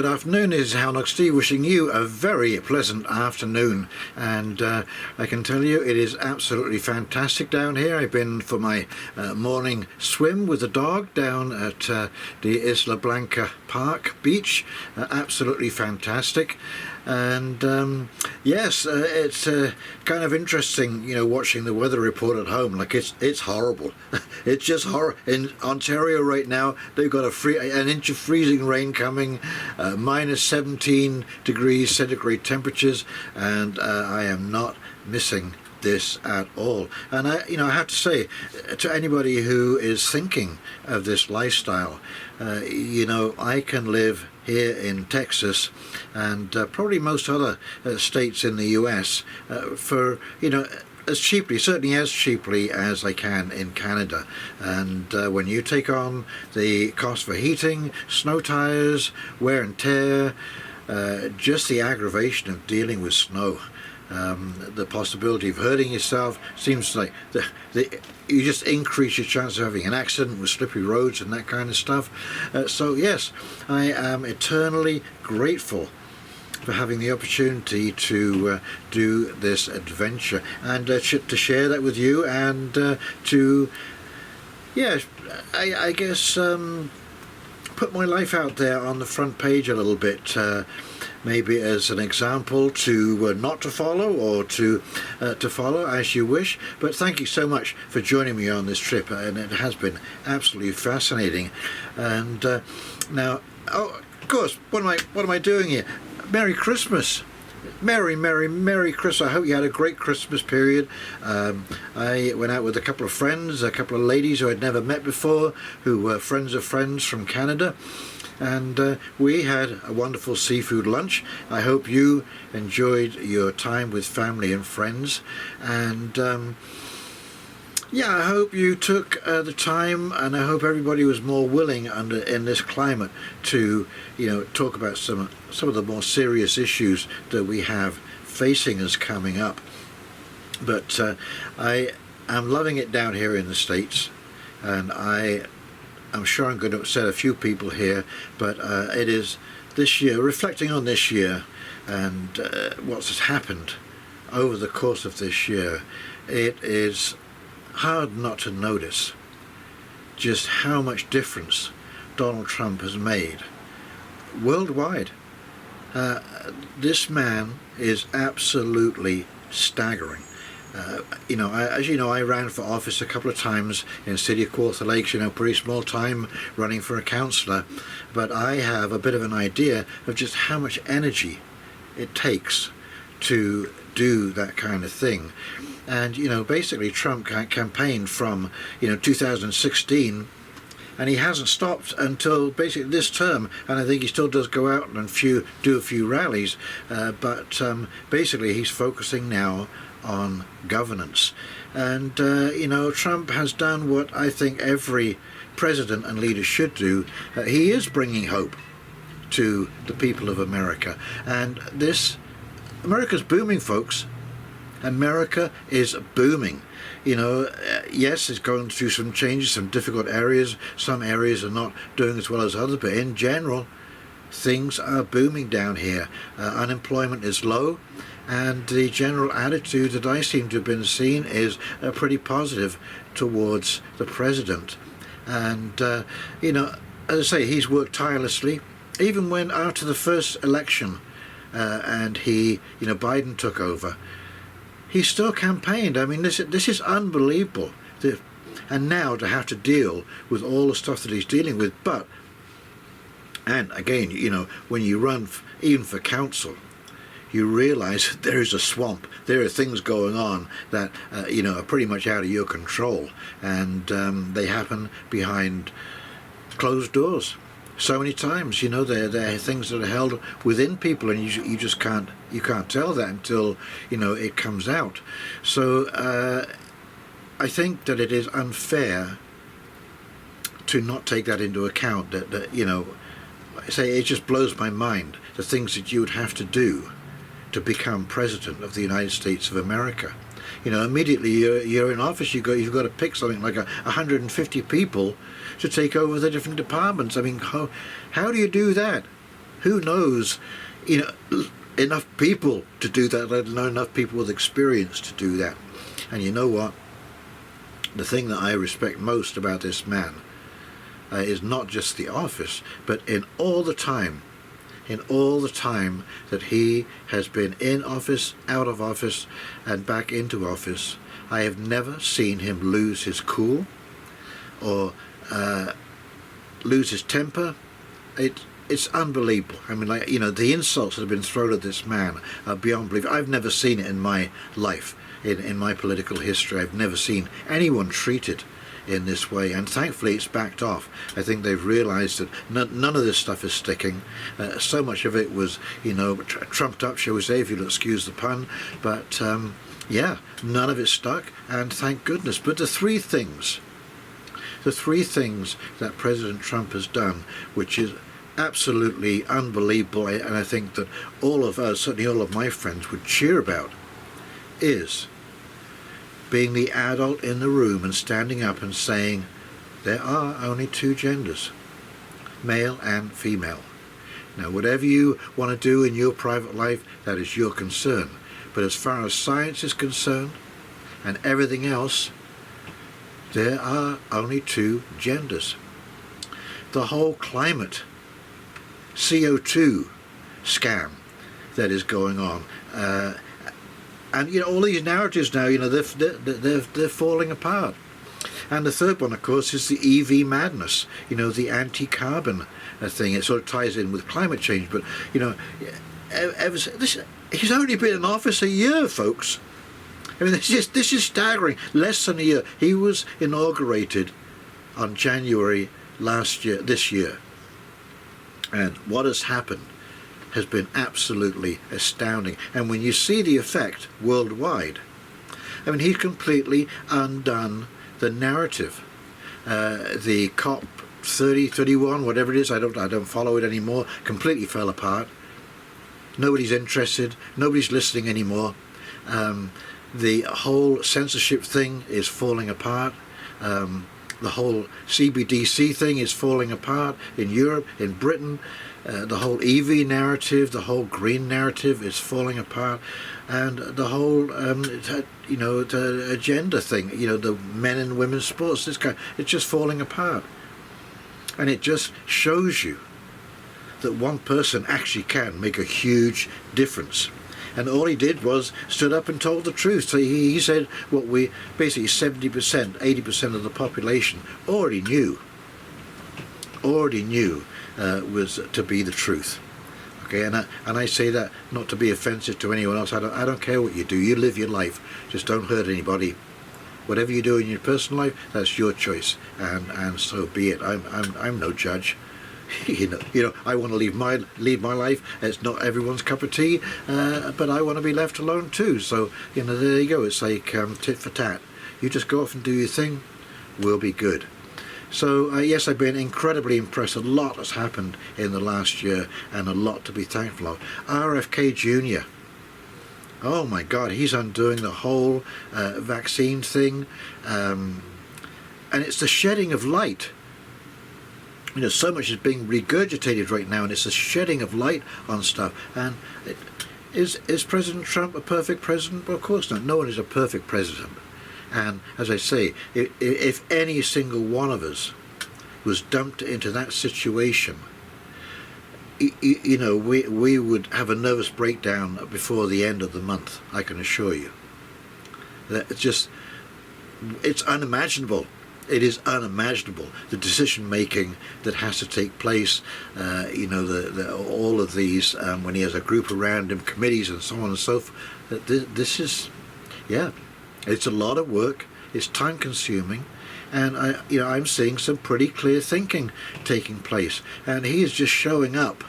Good afternoon, this is Houndog Steve wishing you a very pleasant afternoon, and I can tell you it is absolutely fantastic down here. I've been for my morning swim with the dog down at the Isla Blanca Park beach. Absolutely fantastic. And yes, it's kind of interesting, you know, watching the weather report at home. Like it's horrible. It's just horrible. In Ontario right now, they've got an inch of freezing rain coming, minus 17 degrees centigrade temperatures, and I am not missing this at all. And I have to say to anybody who is thinking of this lifestyle, I can live here in Texas and probably most other states in the US for as cheaply, certainly as cheaply as I can in Canada. And when you take on the cost for heating, snow tires, wear and tear, just the aggravation of dealing with snow, the possibility of hurting yourself seems like you just increase your chance of having an accident with slippery roads and that kind of stuff. So yes, I am eternally grateful for having the opportunity to do this adventure and to share that with you, and I guess put my life out there on the front page a little bit, maybe as an example to not to follow, or to follow as you wish. But thank you so much for joining me on this trip, and it has been absolutely fascinating. And now, of course, what am I doing here? Merry Christmas. Merry Christmas. I hope you had a great Christmas period. I went out with a couple of friends, a couple of ladies who I'd never met before, who were friends of friends from Canada, and we had a wonderful seafood lunch. I hope you enjoyed your time with family and friends, and I hope you took the time, and I hope everybody was more willing in this climate to talk about some of the more serious issues that we have facing us coming up. But I am loving it down here in the States, and I'm sure I'm going to upset a few people here, but it is this year, reflecting on this year and what's happened over the course of this year, it is hard not to notice just how much difference Donald Trump has made worldwide. This man is absolutely staggering. As you know, I ran for office a couple of times in the city of Quarter Lakes, pretty small time running for a councillor, but I have a bit of an idea of just how much energy it takes to do that kind of thing. And basically Trump campaigned from 2016, and he hasn't stopped until basically this term, and I think he still does go out and do a few rallies, but basically he's focusing now on governance. And Trump has done what I think every president and leader should do. He is bringing hope to the people of America, and America's booming, folks. America is booming. Yes, it's going through some changes, some difficult areas. Some areas are not doing as well as others, but in general, things are booming down here. Unemployment is low, and the general attitude that I seem to have been seeing is pretty positive towards the president. And, as I say, he's worked tirelessly. Even when after the first election and Biden took over, he still campaigned. I mean, this is unbelievable. And now to have to deal with all the stuff that he's dealing with. And again, when you run even for council, you realize that there is a swamp. There are things going on that are pretty much out of your control, and they happen behind closed doors. So many times, there are things that are held within people, and you just can't tell that until it comes out. So I think that it is unfair to not take that into account. That I say it just blows my mind, the things that you would have to do to become president of the United States of America. Immediately you're in office, you've got to pick something like 150 people to take over the different departments. I mean, how do you do that? who knows, enough people to do that, let alone enough people with experience to do that. And you know what? The thing that I respect most about this man is not just the office, but in all the time that he has been in office, out of office, and back into office, I have never seen him lose his cool or lose his temper. It's unbelievable. I mean, the insults that have been thrown at this man are beyond belief. I've never seen it in my life, in my political history. I've never seen anyone treated in this way, and thankfully it's backed off. I think they've realized that none of this stuff is sticking. So much of it was, trumped up, shall we say, if you'll excuse the pun, but yeah, none of it stuck, and thank goodness. But the three things that President Trump has done, which is absolutely unbelievable, and I think that all of us, certainly all of my friends, would cheer about, is being the adult in the room and standing up and saying there are only two genders, male and female. Now, whatever you want to do in your private life, that is your concern. But as far as science is concerned and everything else, there are only two genders. The whole climate CO2 scam that is going on, and all these narratives now, they're falling apart. And the third one, of course, is the EV madness. The anti-carbon thing. It sort of ties in with climate change. But he's only been in office a year, folks. I mean, this is staggering. Less than a year. He was inaugurated on January this year. And what has happened has been absolutely astounding. And when you see the effect worldwide, I mean, he's completely undone the narrative. The COP 30, 31, whatever it is, I don't follow it anymore, completely fell apart. Nobody's interested, nobody's listening anymore. The whole censorship thing is falling apart. The whole CBDC thing is falling apart in Europe, in Britain. The whole EV narrative, the whole green narrative is falling apart, and the whole, the agenda thing, the men and women's sports, it's just falling apart. And it just shows you that one person actually can make a huge difference. And all he did was stood up and told the truth. So he said what we basically 70%, 80% of the population already knew was to be the truth. Okay, and I say that not to be offensive to anyone else. I don't care what you do. You live your life. Just don't hurt anybody. Whatever you do in your personal life, that's your choice, and so be it. I'm no judge. I want to lead my life. It's not everyone's cup of tea, but I want to be left alone too. So there you go. It's like tit for tat. You just go off and do your thing. We'll be good. So yes, I've been incredibly impressed. A lot has happened in the last year, and a lot to be thankful of. RFK Jr. Oh my God, he's undoing the whole vaccine thing, and it's the shedding of light. So much is being regurgitated right now, and it's a shedding of light on stuff. And is President Trump a perfect president? Well, of course not. No one is a perfect president. And as I say, if any single one of us was dumped into that situation, we would have a nervous breakdown before the end of the month, I can assure you. It's unimaginable. It is unimaginable, the decision making that has to take place. All of these when he has a group around him, committees and so on and so forth. This is, it's a lot of work. It's time consuming, and I'm seeing some pretty clear thinking taking place. And he is just showing up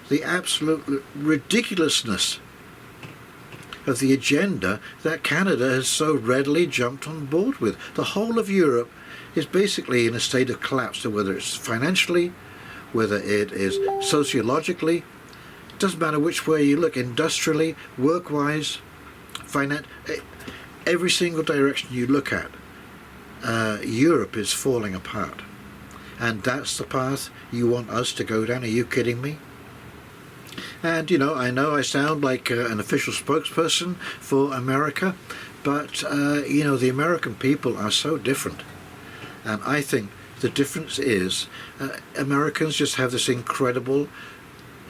the absolute ridiculousness of the agenda that Canada has so readily jumped on board with. The whole of Europe is basically in a state of collapse, whether it's financially, whether it is sociologically. It doesn't matter which way you look, industrially, work-wise, every single direction you look at, Europe is falling apart. And that's the path you want us to go down? Are you kidding me? And, you know I sound like an official spokesperson for America, but, you know, the American people are so different. And I think the difference is Americans just have this incredible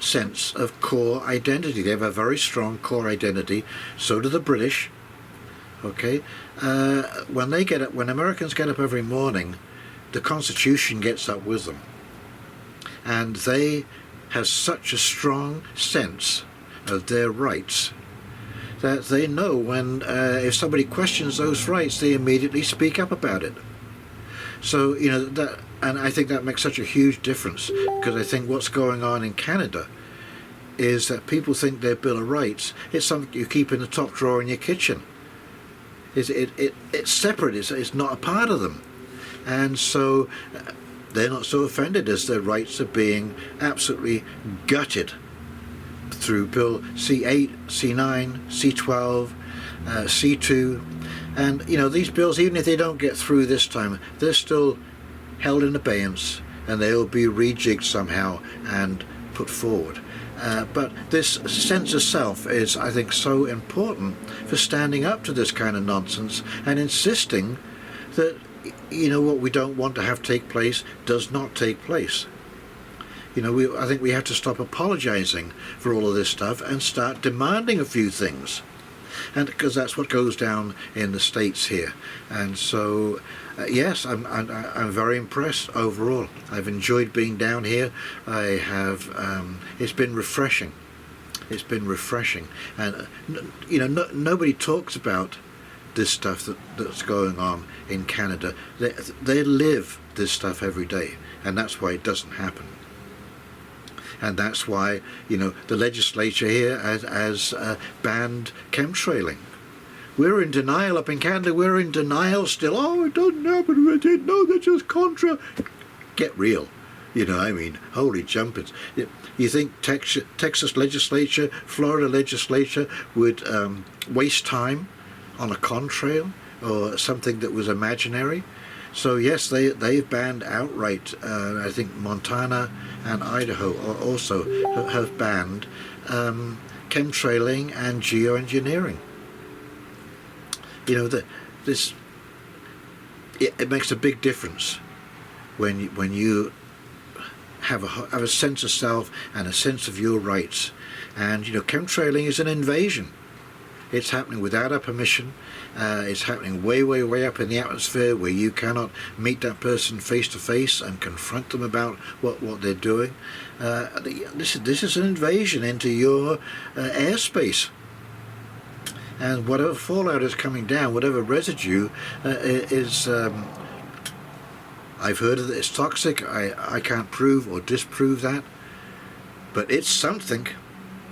sense of core identity. They have a very strong core identity. So do the British. Okay, when Americans get up every morning, the Constitution gets up with them, and they have such a strong sense of their rights that they know when if somebody questions those rights, they immediately speak up about it. So, you know, that, and I think that makes such a huge difference, because I think what's going on in Canada is that people think their Bill of Rights is something you keep in the top drawer in your kitchen. It's separate, it's not a part of them. And so they're not so offended as their rights are being absolutely gutted through Bill C8, C9, C12, C2. And, you know, these bills, even if they don't get through this time, they're still held in abeyance, and they'll be rejigged somehow and put forward. But this sense of self is, I think, so important for standing up to this kind of nonsense and insisting that, you know, what we don't want to have take place does not take place. You know, I think we have to stop apologizing for all of this stuff and start demanding a few things. And because that's what goes down in the States here. And so, yes, I'm very impressed overall. I've enjoyed being down here. I have, it's been refreshing. It's been refreshing. And, you know, nobody talks about this stuff that's going on in Canada. They live this stuff every day, and that's why it doesn't happen. And that's why, you know, the legislature here has banned chemtrailing. We're in denial up in Canada. We're in denial still. Oh, it doesn't happen. We didn't know. They're just contra. Get real. You know, I mean, holy jumpers. You think Texas legislature, Florida legislature would waste time on a contrail or something that was imaginary? So yes, they've banned outright. I think Montana and Idaho also have banned chemtrailing and geoengineering. You know, it makes a big difference when you have a sense of self and a sense of your rights. And, you know, chemtrailing is an invasion. It's happening without our permission. It's happening way, way, way up in the atmosphere, where you cannot meet that person face to face and confront them about what they're doing. This is an invasion into your airspace. And whatever fallout is coming down, whatever residue is, I've heard that it's toxic. I can't prove or disprove that, but it's something.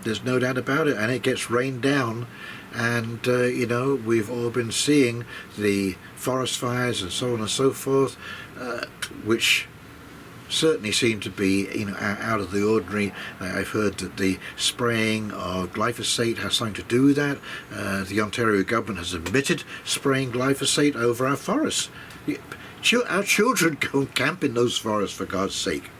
There's no doubt about it, and it gets rained down. And, you know, we've all been seeing the forest fires and so on and so forth, which certainly seem to be, you know, out of the ordinary. I've heard that the spraying of glyphosate has something to do with that. The Ontario government has admitted spraying glyphosate over our forests. Our children go and camp in those forests, for God's sake.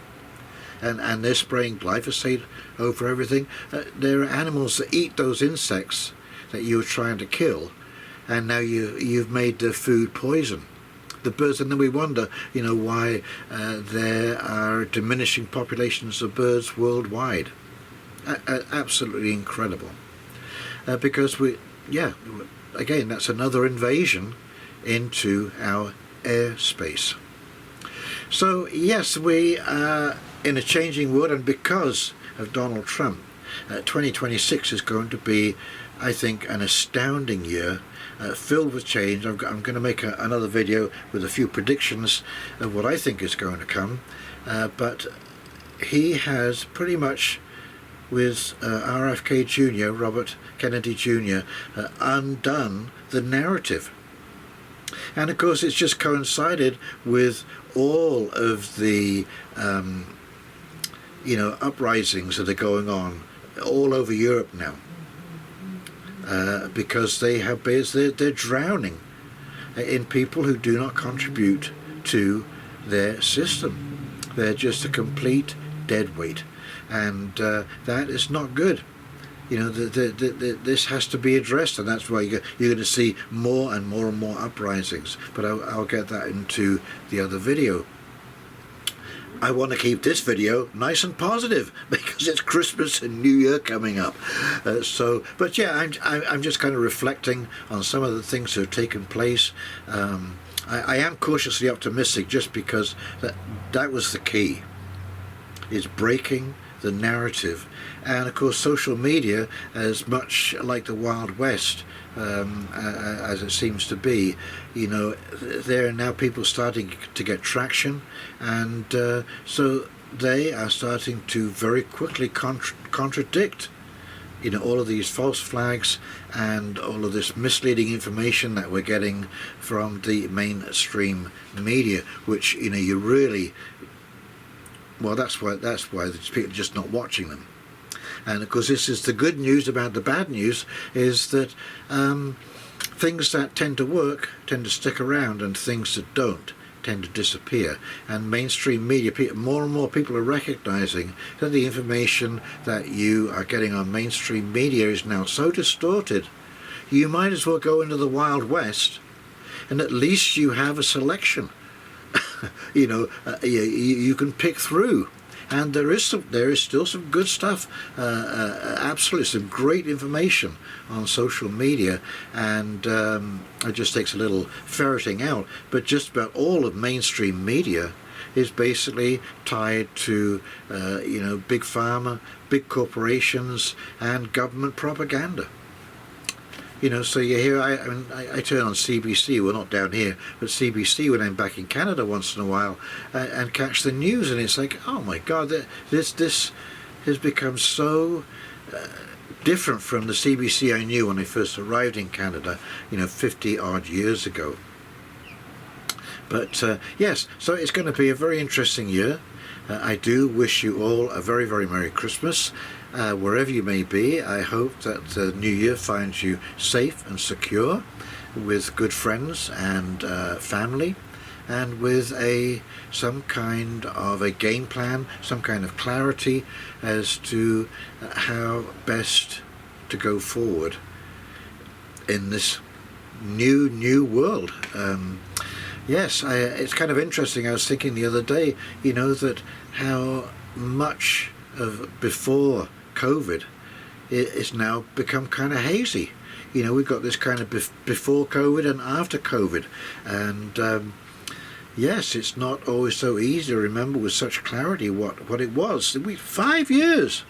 And they're spraying glyphosate over everything. There are animals that eat those insects that you were trying to kill, and now you've made the food poison. The birds, and then we wonder, you know, why there are diminishing populations of birds worldwide. Absolutely incredible. Because again, that's another invasion into our airspace. So yes, we are in a changing world, and because of Donald Trump, 2026 is going to be, I think, an astounding year, filled with change. I'm going to make another video with a few predictions of what I think is going to come, but he has pretty much, with RFK Jr., Robert Kennedy Jr., undone the narrative. And of course it's just coincided with all of the you know, uprisings that are going on all over Europe now, because they're drowning in people who do not contribute to their system. They're just a complete deadweight. and that is not good. You know, this has to be addressed, and that's why you're going to see more and more and more uprisings. But I'll get that into the other video. I want to keep this video nice and positive because it's Christmas and New Year coming up. But yeah, I'm just kind of reflecting on some of the things that have taken place. I am cautiously optimistic just because that was the key. It's breaking the narrative. And of course social media, as much like the Wild West as it seems to be, you know, there are now people starting to get traction, and so they are starting to very quickly contradict, you know, all of these false flags and all of this misleading information that we're getting from the mainstream media, which, you know, you really, well, that's why people are just not watching them. And of course this is the good news about the bad news, is that things that tend to work tend to stick around, and things that don't tend to disappear. And mainstream media, more and more people are recognizing that the information that you are getting on mainstream media is now so distorted, you might as well go into the Wild West, and at least you have a selection. You know, you can pick through. And there is still some good stuff, absolutely some great information on social media, and it just takes a little ferreting out. But just about all of mainstream media is basically tied to, you know, big pharma, big corporations, and government propaganda. You know, so you hear, I turn on CBC, well not down here, but CBC when I'm back in Canada once in a while, and catch the news, and it's like, oh my God, this has become so different from the CBC I knew when I first arrived in Canada, you know, 50 odd years ago. But yes, so it's going to be a very interesting year. I do wish you all a very, very Merry Christmas. Wherever you may be, I hope that the New Year finds you safe and secure, with good friends and family, and with some kind of a game plan, some kind of clarity as to how best to go forward in this new world. Yes, it's kind of interesting. I was thinking the other day, you know, that how much of before COVID it's now become kind of hazy. You know, we've got this kind of before COVID and after COVID, and yes, it's not always so easy to remember with such clarity what it was. 5 years.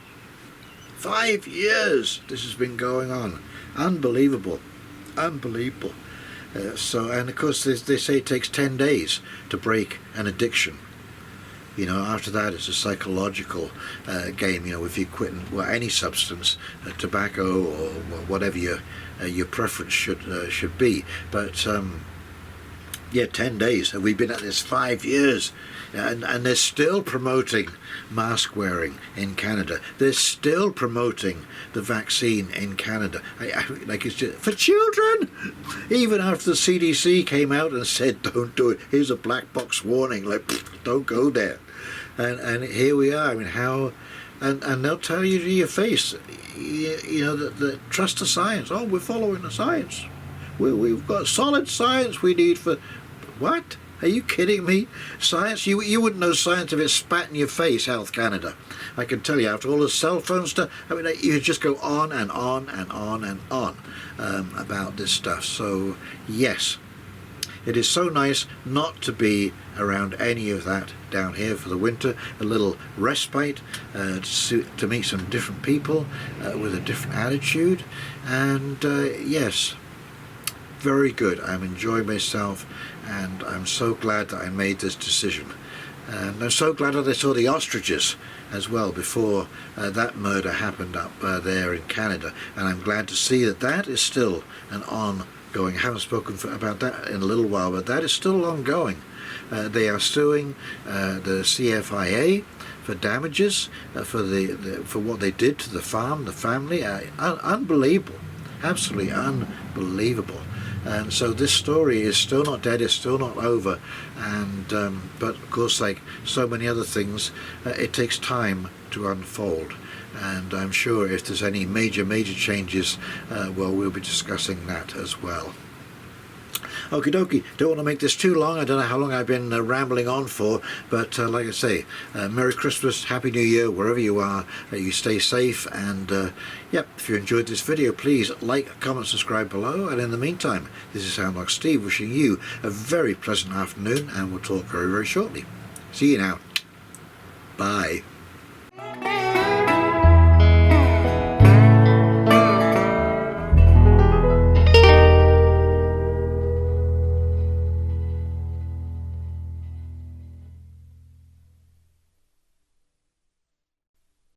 5 years this has been going on. Unbelievable. Unbelievable. And of course they say it takes 10 days to break an addiction. You know, after that it's a psychological game. You know, if you quit any substance, tobacco or whatever your preference should be. But yeah, 10 days. We've been at this 5 years, and they're still promoting mask wearing in Canada. They're still promoting the vaccine in Canada. Like, it's just for children. Even after the CDC came out and said, don't do it. Here's a black box warning, like, don't go there. And here we are. I mean, how? And they'll tell you to your face, you know, that trust the science. Oh, we're following the science. We've got solid science we need for... What? Are you kidding me? Science? You wouldn't know science if it spat in your face, Health Canada. I can tell you, after all the cell phone stuff, I mean, you just go on and on and on and on about this stuff. So, yes, it is so nice not to be around any of that down here for the winter. A little respite, to meet some different people with a different attitude. And, yes, very good. I'm enjoying myself, and I'm so glad that I made this decision. And I'm so glad that I saw the ostriches as well before that murder happened up there in Canada. And I'm glad to see that that is still an ongoing. I haven't spoken about that in a little while, but that is still ongoing. They are suing the CFIA for damages for what they did to the farm, the family. Unbelievable, absolutely unbelievable. And so this story is still not dead, it's still not over. And but of course, like so many other things, it takes time to unfold. And I'm sure if there's any major changes, well, we'll be discussing that as well. Okie dokie, don't want to make this too long. I don't know how long I've been rambling on for, but like I say, Merry Christmas, Happy New Year, wherever you are. You stay safe, and yep, if you enjoyed this video, please like, comment, subscribe below. And in the meantime, this is Houndog Steve wishing you a very pleasant afternoon, and we'll talk very shortly. See you now. Bye.